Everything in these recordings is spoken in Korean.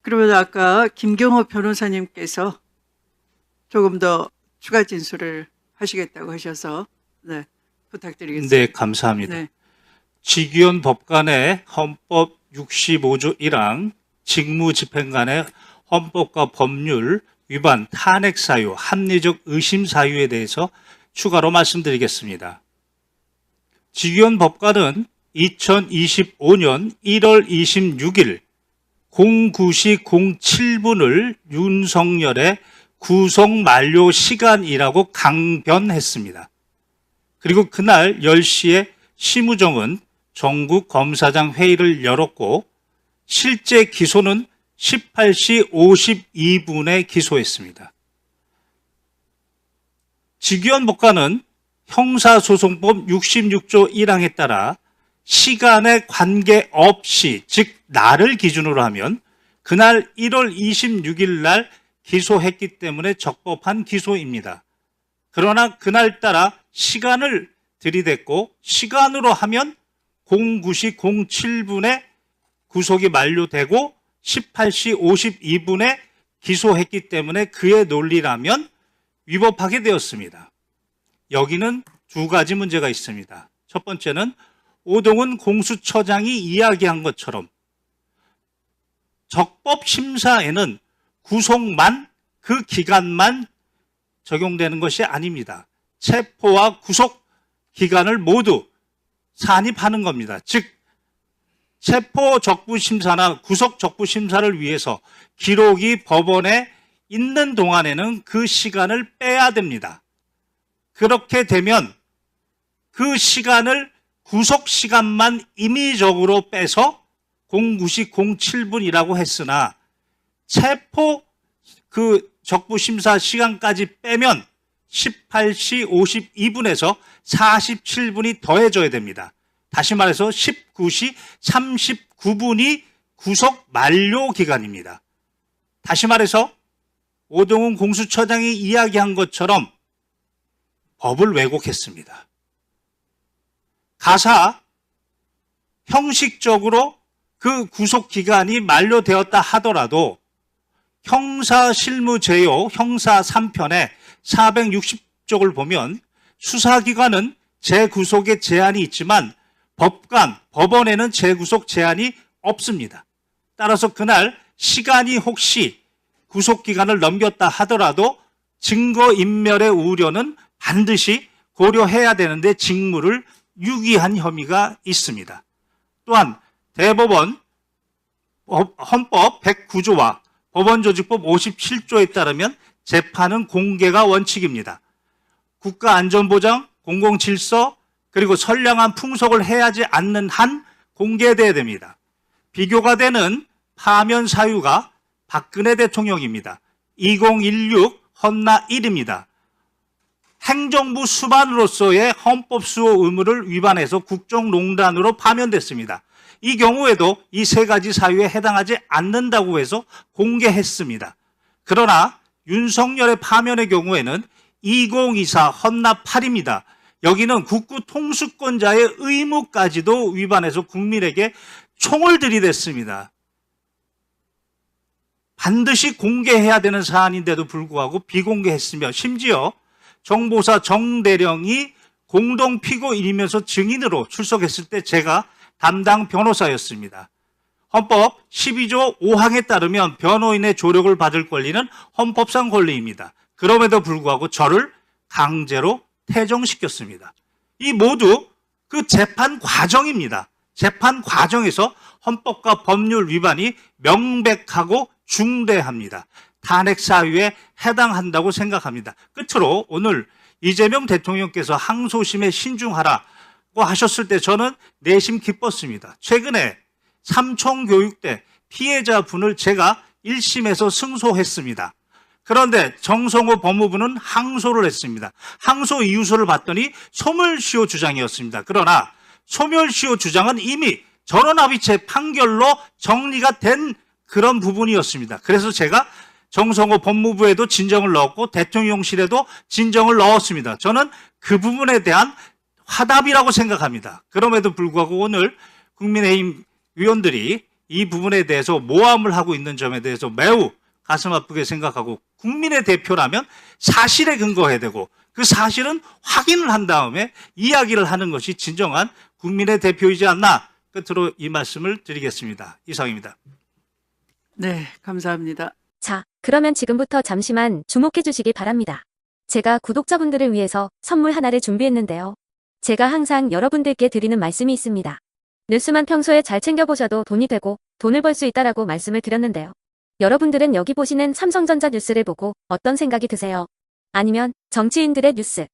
그러면 아까 김경호 변호사님께서 조금 더 추가 진술을 하시겠다고 하셔서 네, 부탁드리겠습니다. 네, 감사합니다. 네. 직위원 법관의 헌법 65조 1항 직무집행관의 헌법과 법률 위반 탄핵 사유, 합리적 의심 사유에 대해서 추가로 말씀드리겠습니다. 직위원 법관은 2025년 1월 26일 09시 07분을 윤석열의 구속 만료 시간이라고 강변했습니다. 그리고 그날 10시에 심우정은 전국 검사장 회의를 열었고 실제 기소는 18시 52분에 기소했습니다. 직위원 법관은 형사소송법 66조 1항에 따라 시간에 관계없이, 즉 날을 기준으로 하면 그날 1월 26일 날 기소했기 때문에 적법한 기소입니다. 그러나 그날따라 시간을 들이댔고 시간으로 하면 09시 07분에 구속이 만료되고 18시 52분에 기소했기 때문에 그의 논리라면 위법하게 되었습니다. 여기는 두 가지 문제가 있습니다. 첫 번째는 오동훈 공수처장이 이야기한 것처럼 적법심사에는 구속만, 그 기간만 적용되는 것이 아닙니다. 체포와 구속 기간을 모두 산입하는 겁니다. 즉 체포 적부심사나 구속 적부심사를 위해서 기록이 법원에 있는 동안에는 그 시간을 빼야 됩니다. 그렇게 되면 그 시간을 구속 시간만 임의적으로 빼서 09시 07분이라고 했으나 체포 그 적부심사 시간까지 빼면 18시 52분에서 47분이 더해져야 됩니다. 다시 말해서 19시 39분이 구속 만료 기간입니다. 다시 말해서 오동훈 공수처장이 이야기한 것처럼 법을 왜곡했습니다. 가사 형식적으로 그 구속 기간이 만료되었다 하더라도 형사실무제요 형사 3편의 460쪽을 보면 수사기관은 재구속에 제한이 있지만 법원에는 재구속 제한이 없습니다. 따라서 그날 시간이 혹시 구속기간을 넘겼다 하더라도 증거인멸의 우려는 반드시 고려해야 되는데 직무를 유기한 혐의가 있습니다. 또한 대법원 헌법 109조와 법원조직법 57조에 따르면 재판은 공개가 원칙입니다. 국가안전보장, 공공질서, 그리고 선량한 풍속을 해하지 않는 한 공개돼야 됩니다. 비교가 되는 파면 사유가 박근혜 대통령입니다. 2016 헌나 1입니다. 행정부 수반으로서의 헌법 수호 의무를 위반해서 국정농단으로 파면됐습니다. 이 경우에도 이 세 가지 사유에 해당하지 않는다고 해서 공개했습니다. 그러나 윤석열의 파면의 경우에는 2024 헌납 8입니다. 여기는 국구 통수권자의 의무까지도 위반해서 국민에게 총을 들이댔습니다. 반드시 공개해야 되는 사안인데도 불구하고 비공개했으며 심지어 정보사 정대령이 공동피고인이면서 증인으로 출석했을 때 제가 담당 변호사였습니다. 헌법 12조 5항에 따르면 변호인의 조력을 받을 권리는 헌법상 권리입니다. 그럼에도 불구하고 저를 강제로 퇴정시켰습니다. 이 모두 그 재판 과정입니다. 재판 과정에서 헌법과 법률 위반이 명백하고 중대합니다. 탄핵 사유에 해당한다고 생각합니다. 끝으로 오늘 이재명 대통령께서 항소심에 신중하라고 하셨을 때 저는 내심 기뻤습니다. 최근에 삼청교육대 피해자분을 제가 1심에서 승소했습니다. 그런데 정성호 법무부는 항소를 했습니다. 항소 이유서를 봤더니 소멸시효 주장이었습니다. 그러나 소멸시효 주장은 이미 전원합의체 판결로 정리가 된 그런 부분이었습니다. 그래서 제가 정성호 법무부에도 진정을 넣었고 대통령실에도 진정을 넣었습니다. 저는 그 부분에 대한 화답이라고 생각합니다. 그럼에도 불구하고 오늘 국민의힘 의원들이 이 부분에 대해서 모함을 하고 있는 점에 대해서 매우 가슴 아프게 생각하고, 국민의 대표라면 사실에 근거해야 되고 그 사실은 확인을 한 다음에 이야기를 하는 것이 진정한 국민의 대표이지 않나, 끝으로 이 말씀을 드리겠습니다. 이상입니다. 네, 감사합니다. 자, 그러면 지금부터 잠시만 주목해 주시기 바랍니다. 제가 구독자분들을 위해서 선물 하나를 준비했는데요. 제가 항상 여러분들께 드리는 말씀이 있습니다. 뉴스만 평소에 잘 챙겨보셔도 돈이 되고 돈을 벌 수 있다라고 말씀을 드렸는데요. 여러분들은 여기 보시는 삼성전자 뉴스를 보고 어떤 생각이 드세요? 아니면 정치인들의 뉴스,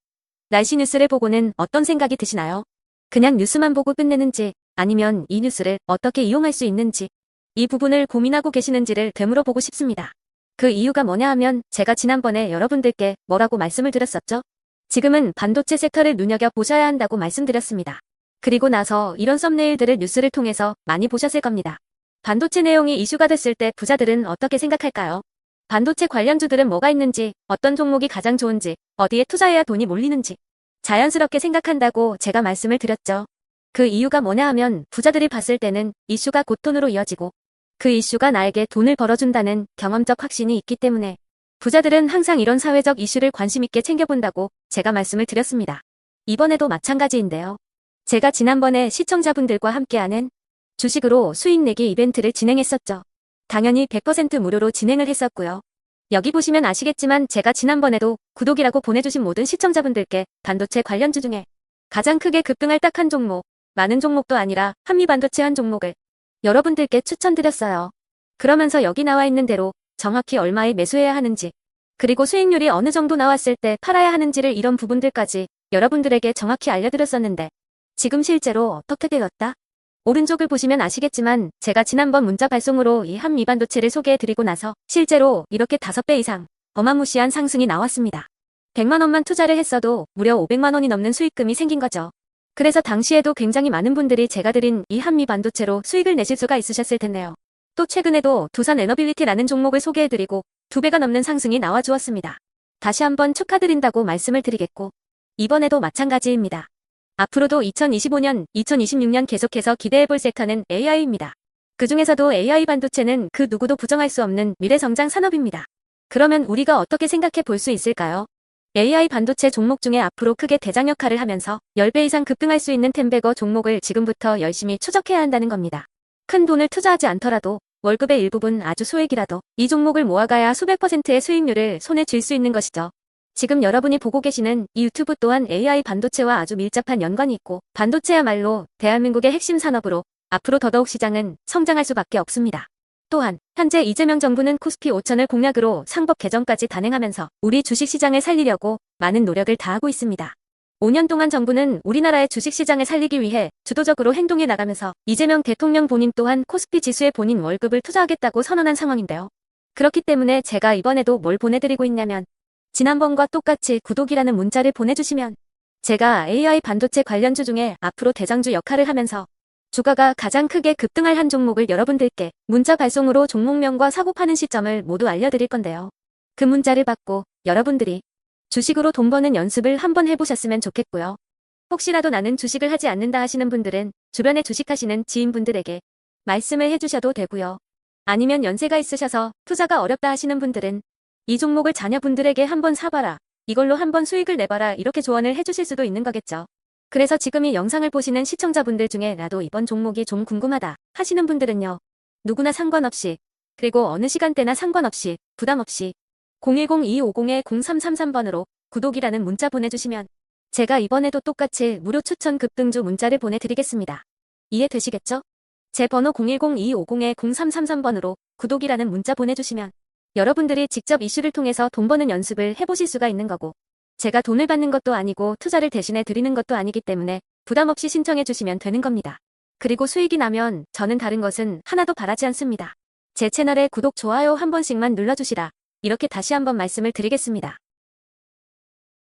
날씨 뉴스를 보고는 어떤 생각이 드시나요? 그냥 뉴스만 보고 끝내는지, 아니면 이 뉴스를 어떻게 이용할 수 있는지, 이 부분을 고민하고 계시는지를 되물어 보고 싶습니다. 그 이유가 뭐냐 하면 제가 지난번에 여러분들께 뭐라고 말씀을 드렸었죠? 지금은 반도체 섹터를 눈여겨보셔야 한다고 말씀드렸습니다. 그리고 나서 이런 썸네일들을 뉴스를 통해서 많이 보셨을 겁니다. 반도체 내용이 이슈가 됐을 때 부자들은 어떻게 생각할까요? 반도체 관련주들은 뭐가 있는지, 어떤 종목이 가장 좋은지, 어디에 투자해야 돈이 몰리는지 자연스럽게 생각한다고 제가 말씀을 드렸죠. 그 이유가 뭐냐 하면 부자들이 봤을 때는 이슈가 곧 돈으로 이어지고 그 이슈가 나에게 돈을 벌어준다는 경험적 확신이 있기 때문에 부자들은 항상 이런 사회적 이슈를 관심 있게 챙겨본다고 제가 말씀을 드렸습니다. 이번에도 마찬가지인데요. 제가 지난번에 시청자분들과 함께하는 주식으로 수익 내기 이벤트를 진행했었죠. 당연히 100% 무료로 진행을 했었고요. 여기 보시면 아시겠지만 제가 지난번에도 구독이라고 보내주신 모든 시청자분들께 반도체 관련주 중에 가장 크게 급등할 딱 한 종목, 많은 종목도 아니라 한미반도체 한 종목을 여러분들께 추천드렸어요. 그러면서 여기 나와 있는 대로 정확히 얼마에 매수해야 하는지, 그리고 수익률이 어느 정도 나왔을 때 팔아야 하는지를 이런 부분들까지 여러분들에게 정확히 알려드렸었는데 지금 실제로 어떻게 되었다? 오른쪽을 보시면 아시겠지만 제가 지난번 문자 발송으로 이 한미반도체를 소개해드리고 나서 실제로 이렇게 5배 이상 어마무시한 상승이 나왔습니다. 100만 원만 투자를 했어도 무려 500만 원이 넘는 수익금이 생긴 거죠. 그래서 당시에도 굉장히 많은 분들이 제가 드린 이 한미반도체로 수익을 내실 수가 있으셨을 텐데요. 또 최근에도 두산에너빌리티라는 종목을 소개해드리고 2배가 넘는 상승이 나와주었습니다. 다시 한번 축하드린다고 말씀을 드리겠고 이번에도 마찬가지입니다. 앞으로도 2025년, 2026년 계속해서 기대해볼 섹터는 AI입니다. 그 중에서도 AI 반도체는 그 누구도 부정할 수 없는 미래성장 산업입니다. 그러면 우리가 어떻게 생각해 볼 수 있을까요? AI 반도체 종목 중에 앞으로 크게 대장 역할을 하면서 10배 이상 급등할 수 있는 템베거 종목을 지금부터 열심히 추적해야 한다는 겁니다. 큰 돈을 투자하지 않더라도 월급의 일부분 아주 소액이라도 이 종목을 모아가야 수백 %의 수익률을 손에 쥘 수 있는 것이죠. 지금 여러분이 보고 계시는 이 유튜브 또한 AI 반도체와 아주 밀접한 연관이 있고 반도체야말로 대한민국의 핵심 산업으로 앞으로 더더욱 시장은 성장할 수밖에 없습니다. 또한 현재 이재명 정부는 코스피 5천을 공약으로 상법 개정까지 단행하면서 우리 주식시장을 살리려고 많은 노력을 다하고 있습니다. 5년 동안 정부는 우리나라의 주식시장을 살리기 위해 주도적으로 행동해 나가면서 이재명 대통령 본인 또한 코스피 지수에 본인 월급을 투자하겠다고 선언한 상황인데요. 그렇기 때문에 제가 이번에도 뭘 보내드리고 있냐면 지난번과 똑같이 구독이라는 문자를 보내주시면 제가 AI 반도체 관련주 중에 앞으로 대장주 역할을 하면서 주가가 가장 크게 급등할 한 종목을 여러분들께 문자 발송으로 종목명과 사고 파는 시점을 모두 알려드릴 건데요. 그 문자를 받고 여러분들이 주식으로 돈 버는 연습을 한번 해보셨으면 좋겠고요. 혹시라도 나는 주식을 하지 않는다 하시는 분들은 주변에 주식하시는 지인분들에게 말씀을 해주셔도 되고요. 아니면 연세가 있으셔서 투자가 어렵다 하시는 분들은 이 종목을 자녀분들에게 한번 사봐라, 이걸로 한번 수익을 내봐라, 이렇게 조언을 해주실 수도 있는 거겠죠. 그래서 지금 이 영상을 보시는 시청자분들 중에 나도 이번 종목이 좀 궁금하다 하시는 분들은요. 누구나 상관없이, 그리고 어느 시간대나 상관없이 부담 없이 010-2250-0333번으로 구독이라는 문자 보내주시면 제가 이번에도 똑같이 무료 추천 급등주 문자를 보내드리겠습니다. 이해되시겠죠? 제 번호 010-2250-0333번으로 구독이라는 문자 보내주시면 여러분들이 직접 이슈를 통해서 돈 버는 연습을 해보실 수가 있는 거고 제가 돈을 받는 것도 아니고 투자를 대신해 드리는 것도 아니기 때문에 부담 없이 신청해 주시면 되는 겁니다. 그리고 수익이 나면 저는 다른 것은 하나도 바라지 않습니다. 제 채널에 구독, 좋아요 한 번씩만 눌러주시라. 이렇게 다시 한번 말씀을 드리겠습니다.